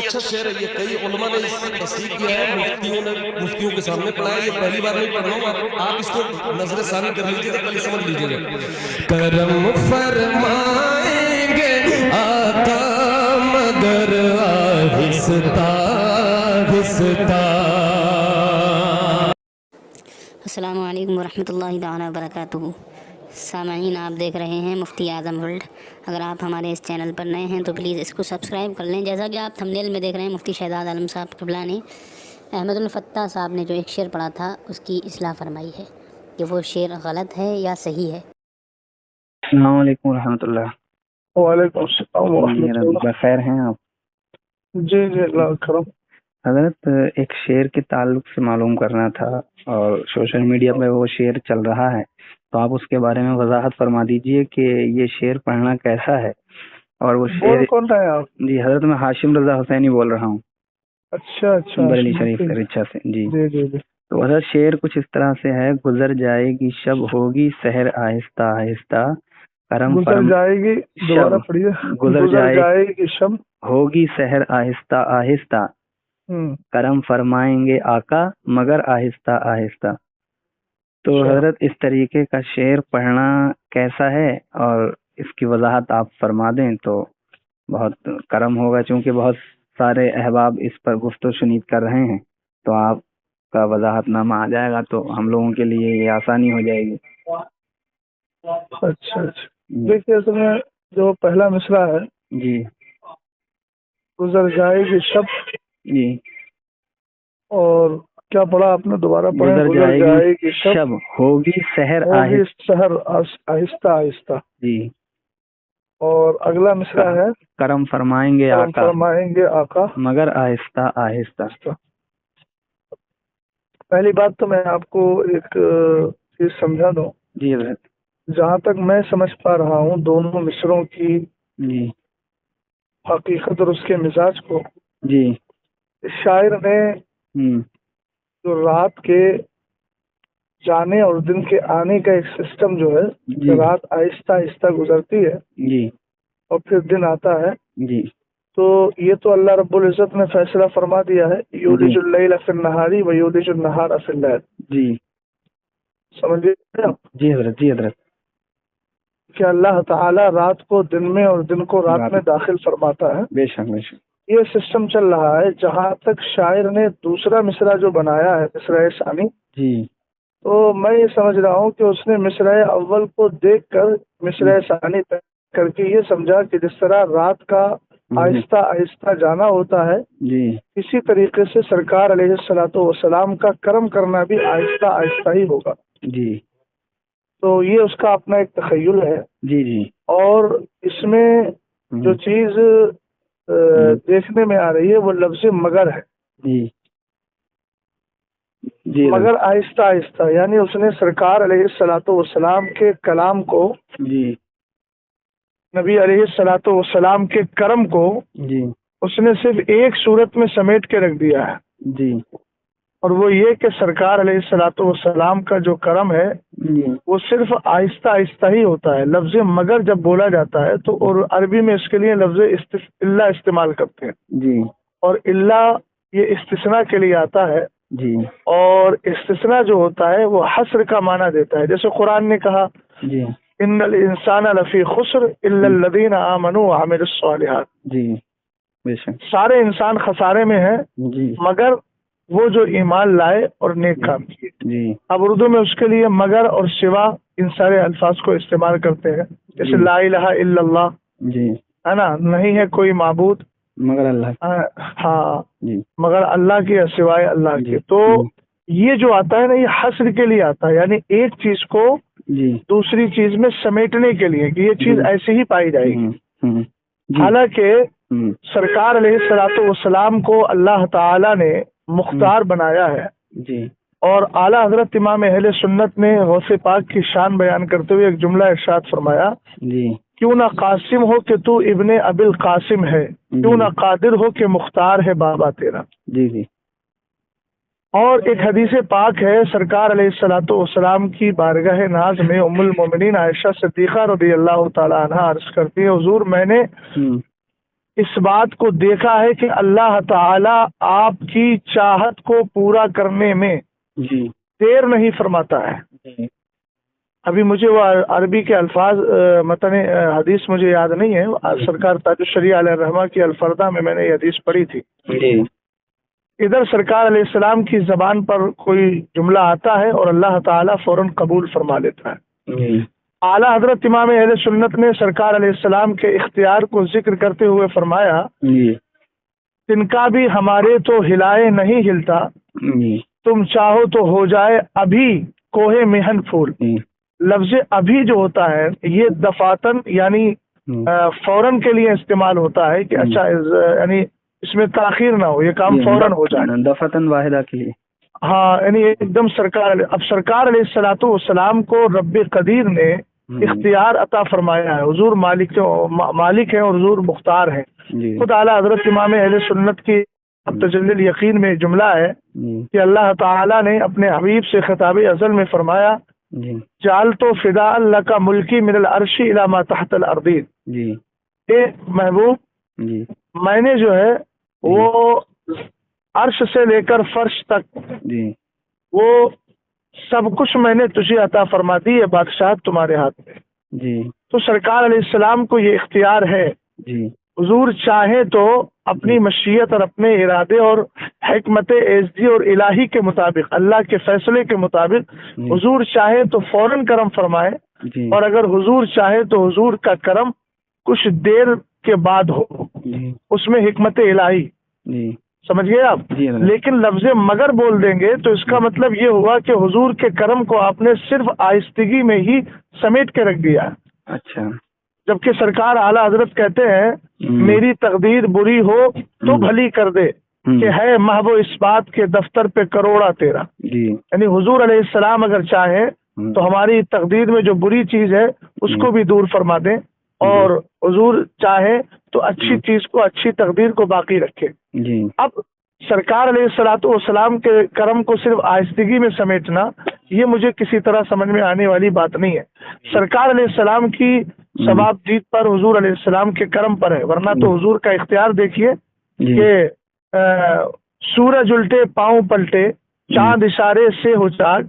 अच्छा शेर है ये, कई उलमा ने इससे तस्दीक किया है, मुफ्तियों के सामने पढ़ा है, ये पहली बार नहीं पढ़ रहा हूँ, आप इसको नजर सानी कर लीजिए तो पहले समझ लीजिएगा। करम फरमाएंगे आका मगर आहिस्ता आहिस्ता। अस्सलामु अलैकुम वरहमतुल्लाहि तआला वबरकातुहू। सामईन, आप देख रहे हैं मुफ्ती आज़म वर्ल्ड। अगर आप हमारे इस चैनल पर नए हैं तो प्लीज़ इसको सब्सक्राइब कर लें। जैसा कि आप थंबनेल में देख रहे हैं, मुफ्ती शहजाद आलम साहब क़िबला ने अहमदुल फ़त्ताह साहब ने जो एक शेर पढ़ा था उसकी इस्लाह फरमाई है कि वो शेर गलत है या सही है। अस्सलाम वालेकुम रहमतुल्लाह। वालेकुम अस्सलाम व रहमतुल्लाह। बखैर हैं आप? जी जी, अल्लाह करम। हज़रत, एक शेर के ताल्लुक से मालूम करना था और सोशल मीडिया पे वो शेर चल रहा है, तो आप उसके बारे में वजाहत फरमा दीजिए कि ये शेर पढ़ना कैसा है। और वो शेर कौन रहे हैं आप? जी हज़रत, मैं हाशिम रजा हुसैनी बोल रहा हूँ, अच्छा अच्छा, बरेली शरीफ के रिच्छा से। जी जी जी जी। तो हज़रत, शेर कुछ इस तरह से है। गुजर जाएगी शब होगी सहर आहिस्ता आहिस्ता, करम गुजर जाएगी, दोबारा पढ़िए। गुजर जाएगी शब होगी सहर आहिस्ता आहिस्ता, करम फरमाएंगे आका मगर आहिस्ता आहिस्ता। तो हजरत, इस तरीके का शेर पढ़ना कैसा है और इसकी वजाहत आप फरमा दें तो बहुत करम होगा, क्योंकि बहुत सारे अहबाब इस पर गुफ्तगू शुनीद कर रहे हैं, तो आपका वजाहतनामा आ जाएगा तो हम लोगों के लिए ये आसानी हो जाएगी। अच्छा अच्छा, देखिए इसमें जो पहला मिसरा है, जी, गुजर जाएगी शब, जी, और क्या पढ़ा आपने? दोबारा पढ़े। गुजर जाएगी शब होगी सहर आहिस्ता आहिस्ता। जी, और अगला मिसरा है, करम फरमाएंगे आका मगर आहिस्ता आहिस्ता। पहली बात तो मैं आपको एक चीज समझा दूं। जी हज़रत। जहाँ तक मैं समझ पा रहा हूँ दोनों मिसरों की जी हकीकत और उसके मिजाज को, जी, शायर ने जो रात के जाने और दिन के आने का एक सिस्टम जो है, रात आहिस्ता आहिस्ता गुजरती है जी और फिर दिन आता है जी, तो ये तो अल्लाह रब्बुल इज्जत ने फैसला फरमा दिया है, यूलिजुल लैल फिन नहारी व यूलिजुल नहार फिल लैल। जी, समझिए आप? जी हज़रत, जी हज़रत। कि अल्लाह ताला रात को दिन में और दिन को रात में दाखिल फरमाता है। बेशक बेशक, ये सिस्टम चल रहा है। जहाँ तक शायर ने दूसरा मिसरा जो बनाया है, मिसरा सानी, जी, तो मैं ये समझ रहा हूँ कि उसने मिसरा अव्वल को देखकर मिसरा सानी तय करके ये समझा कि जिस तरह रात का आहिस्ता आहिस्ता जाना होता है, जी, इसी तरीके से सरकार अलैहिस्सलातु वस्सलाम का कर्म करना भी आहिस्ता आहिस्ता ही होगा। जी, तो ये उसका अपना एक तखय्युल है। जी जी, और इसमें जो चीज देखने में आ रही है वो लफ्ज़ मगर है। जी जी, मगर आहिस्ता आहिस्ता, यानी उसने सरकार अलैहिस्सलातु वस्सलाम के कलाम को, जी, नबी अलैहिस्सलातु वस्सलाम के कर्म को जी, उसने सिर्फ एक सूरत में समेट के रख दिया है। जी, और वो ये कि सरकार अलैहिस्सलातु वस्सलाम का जो कर्म है वो सिर्फ आहिस्ता आहिस्ता ही होता है। लफ्ज़ मगर जब बोला जाता है तो और अरबी में इसके लिए लफ्ज़ इल्ला इस्तेमाल करते हैं। जी, और इल्ला ये इस्तिस्ना के लिए आता है। जी, और इस्तिस्ना जो होता है वो हस्र का माना देता है। जैसे कुरान ने कहा, जी, इन्नल इंसाना लफी खुस्र इल्लल लदीना आमनू व अमिलुस सालिहात। जी, बेशक सारे इंसान खसारे में है मगर वो जो ईमान लाए और नेक काम किए। जी, अब उर्दू में उसके लिए मगर और सिवा इन सारे अल्फाज को इस्तेमाल करते हैं। जैसे ला इलाहा इल्लल्लाह, जी, है ना, नहीं है कोई माबूद मगर अल्लाह। हाँ जी, मगर अल्लाह के सिवाय अल्लाह के। तो ये जो आता है ना, ये हस्र के लिए आता है, यानी एक चीज को जी दूसरी चीज में समेटने के लिए कि ये चीज ऐसे ही पाई जाएगी। हालांकि सरकार अलैहिस्सलातु वस्सलाम को अल्लाह ताला ने मुख्तार बनाया है। जी, और आला हजरत इमाम अहले सुन्नत ने गौसे पाक की शान बयान करते हुए एक जुमला इरशाद फरमाया, जी, क्यों ना कासिम हो कि तू इब्ने अबिल कासिम है, क्यों ना कादिर हो कि मुख्तार है बाबा तेरा। जी जी। और एक हदीस पाक है, सरकार अलैहिस्सलातु वस्सलाम की बारगाह नाज में उम्मुल मोमिनीन आयशा सिद्दीक़ा रज़ियल्लाहु ताला अन्हा अर्ज करती है, हुजूर मैंने اس بات کو دیکھا ہے کہ اللہ تعالی آپ کی چاہت کو پورا کرنے میں جی دیر نہیں فرماتا ہے. جی ابھی مجھے وہ عربی کے الفاظ متن حدیث مجھے یاد نہیں ہے. سرکار تاج الشریعہ علیہ الرحمہ کی الفردہ میں نے یہ حدیث پڑھی تھی. جی ادھر سرکار علیہ السلام کی زبان پر کوئی جملہ آتا ہے اور اللہ تعالیٰ فوراً قبول فرما لیتا ہے. جی اعلیٰ حضرت امام اہل سنت نے سرکار علیہ السلام کے اختیار کو ذکر کرتے ہوئے فرمایا جی تن کا بھی ہمارے تو ہلائے نہیں ہلتا، جی تم چاہو تو ہو جائے ابھی کوہ مہن پھول. جی لفظ ابھی جو ہوتا ہے یہ دفاتن یعنی فوراً کے لیے استعمال ہوتا ہے کہ اچھا یعنی اس میں تاخیر نہ ہو، یہ کام فوراً ہو جائے. دفعتاً واحدہ کے لیے. ہاں یعنی ایک دم اب سرکار علیہ الصلوۃ والسلام کو رب قدیر نے اختیار عطا فرمایا ہے. حضور مالک ہیں اور حضور مختار ہیں. جی خود اعلیٰ حضرت امام اہل سنت کی تجلی الیقین میں جملہ ہے کہ اللہ تعالیٰ نے اپنے حبیب سے خطاب ازل میں فرمایا جی جعل تو فدا اللہ کا ملکی من العرش الی ما تحت الارضین. جی اے محبوب جی میں نے جو ہے وہ عرش سے لے کر فرش تک جی وہ سب کچھ میں نے تجھے عطا فرما دی ہے، بادشاہت تمہارے ہاتھ میں. جی تو سرکار علیہ السلام کو یہ اختیار ہے. جی حضور چاہے تو اپنی مشیت اور اپنے ارادے اور حکمت ایزدی اور الہی کے مطابق، اللہ کے فیصلے کے مطابق حضور چاہے تو فوراً کرم فرمائے، جی اور اگر حضور چاہے تو حضور کا کرم کچھ دیر کے بعد ہو. جی اس میں حکمت الہی جی سمجھ گئے آپ. جی لیکن لفظ مگر بول دیں گے تو اس کا مطلب یہ ہوا کہ حضور کے کرم کو آپ نے صرف آہستگی میں ہی سمیٹ کے رکھ دیا. اچھا. جبکہ سرکار اعلیٰ حضرت کہتے ہیں میری تقدیر بری ہو تو بھلی کر دے کہ ہے محو اس بات کے دفتر پہ کروڑا تیرا. جی یعنی حضور علیہ السلام اگر چاہیں تو ہماری تقدیر میں جو بری چیز ہے اس کو بھی دور فرما دیں، اور حضور چاہے تو اچھی چیز کو، اچھی تقدیر کو باقی رکھے. جی اب سرکار علیہ الصلوۃ والسلام کے کرم کو صرف آہستگی میں سمیٹنا یہ مجھے کسی طرح سمجھ میں آنے والی بات نہیں ہے. سرکار علیہ السلام کی ثواب جیت پر حضور علیہ السلام کے کرم پر ہے، ورنہ تو حضور کا اختیار دیکھیے کہ سورج الٹے پاؤں پلٹے، چاند اشارے سے ہو چاک،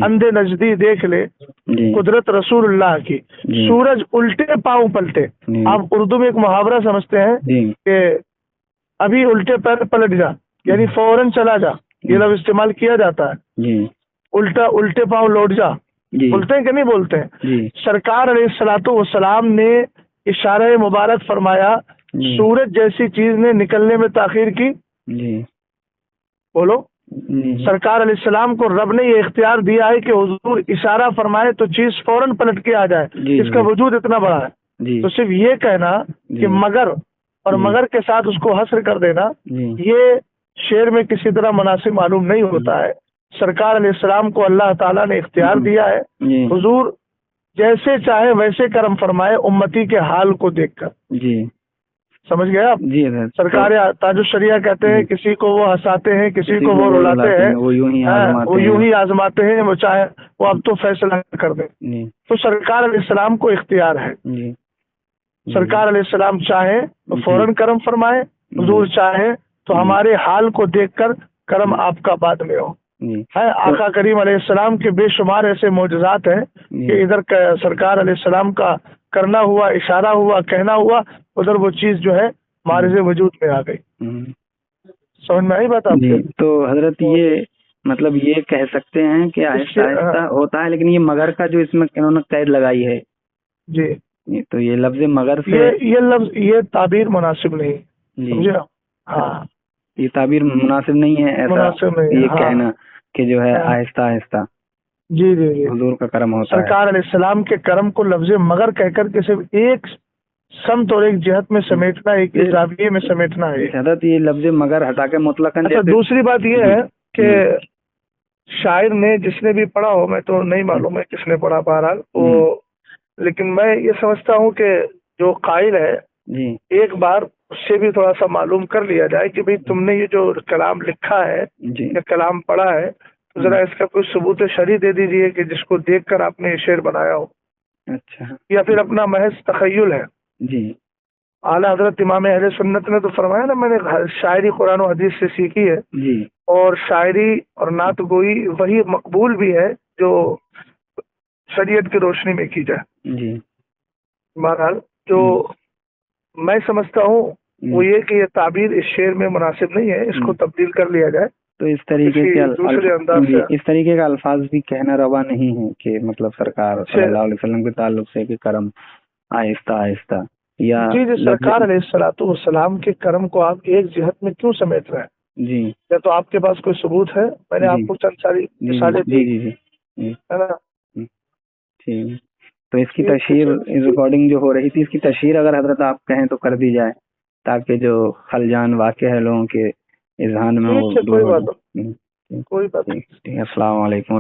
اندھے نزدی دیکھ لے قدرت رسول اللہ کی. سورج الٹے پاؤں پلٹے، آپ اردو میں ایک محاورہ سمجھتے ہیں کہ ابھی الٹے پیر پلٹ جا، یعنی فوراً چلا جا، یہ لفظ استعمال کیا جاتا ہے. الٹے پاؤں لوٹ جا، بولتے ہیں کہ نہیں بولتے ہیں. سرکار علیہ الصلوۃ والسلام نے اشارہ مبارک فرمایا سورج جیسی چیز نے نکلنے میں تاخیر کی. بولو. سرکار علیہ السلام کو رب نے یہ اختیار دیا ہے کہ حضور اشارہ فرمائے تو چیز فوراً پلٹ کے آ جائے. اس کا وجود اتنا بڑا ہے. تو صرف یہ کہنا کہ مگر اور مگر کے ساتھ اس کو حصر کر دینا یہ شعر میں کسی طرح مناسب معلوم نہیں ہوتا ہے. سرکار علیہ السلام کو اللہ تعالیٰ نے اختیار دیا ہے، حضور جیسے چاہے ویسے کرم فرمائے امتی کے حال کو دیکھ کر. جی سمجھ گئے آپ. سرکار تاج الشریعہ کہتے ہیں کسی کو وہ ہنساتے ہیں، کسی کو وہ رلاتے ہیں، وہ یوں ہی آزماتے ہیں، وہ چاہے وہ اب تو فیصلہ کر دیں. تو سرکار علیہ السلام کو اختیار ہے. سرکار علیہ السلام چاہے تو فوراً کرم فرمائے، حضور چاہے تو ہمارے حال کو دیکھ کر کرم آپ کا بعد میں ہو. آقا کریم علیہ السلام کے بے شمار ایسے معجزات ہیں کہ ادھر سرکار علیہ السلام کا کرنا ہوا، اشارہ ہوا، کہنا ہوا، ادھر وہ چیز جو ہے معرض وجود میں آ گئی. سمجھ میں آئی بات آپ کو؟ تو حضرت یہ مطلب یہ کہہ سکتے ہیں کہ آہستہ آہستہ ہوتا ہے، لیکن یہ مگر کا جو اس میں انہوں نے قید لگائی ہے جی، تو یہ لفظ مگر سے یہ لفظ یہ تعبیر مناسب نہیں. جی ہاں یہ تعبیر مناسب نہیں ہے، ایسا یہ کہنا کہ جو ہے آہستہ آہستہ جی جی جی حضور کا کرم ہوتا ہے. سرکار علیہ السلام کے کرم کو لفظ مگر کہہ کر کے صرف ایک سمت اور ایک جہت میں سمیٹنا، ایک زاویے میں سمیٹنا ہے. حضرت یہ لفظ مگر ہٹا کے مطلقاً. اچھا دوسری بات یہ ہے کہ شاعر نے جس نے بھی پڑھا ہو، میں تو نہیں معلوم ہے کس نے پڑھا بہرحال وہ، لیکن میں یہ سمجھتا ہوں کہ جو قائل ہے ایک بار اس سے بھی تھوڑا سا معلوم کر لیا جائے کہ بھئی تم نے یہ جو کلام لکھا ہے یا کلام پڑھا ہے تو ذرا اس کا کوئی ثبوت شرعی دے دیجئے کہ جس کو دیکھ کر آپ نے یہ شعر بنایا ہو. اچھا. یا پھر اپنا محض تخیل ہے. جی आला हजरत इमाम अहले सुन्नत ने तो फरमाया ना, मैंने शायरी कुरान और हदीस से सीखी है, जी और शायरी और नात गोई वही मकबूल भी है जो शरीयत की रोशनी में की जाए। जी बहरहाल जो मैं समझता हूँ वो ये कि ये ताबीर इस शेर में मुनासिब नहीं है, इसको तब्दील कर लिया जाए। तो इस तरीके किसी के दूसरे अंदाज जी, से इस तरीके का अल्फाज भी कहना रवा नहीं है कि मतलब सरकार सल्लल्लाहु अलैहि वसल्लम के ताल्लुक से कि करम आहिस्ता आहिस्ता, या जी जी, सरकार अलैहिस्सलातु वस्सलाम के करम को आप एक जिहत में क्यों समेट रहे हैं? जी या तो आपके पास कोई सबूत है? मैंने जी आपको चंद सारी जी मिसालें जी दी, जी जी जी है ना? ठीक है। तो इसकी ये तशहीर, इस रिकॉर्डिंग जो हो रही थी, इसकी तशहीर अगर हजरत आप कहें तो कर दी जाए, ताकि जो खलजान वाक़े है लोगों के इज़हान में वो ठीक है, दूर कोई हो बात जाए। नहीं, कोई बात नहीं। ठीक ठीक। अस्सलाम वालेकुम।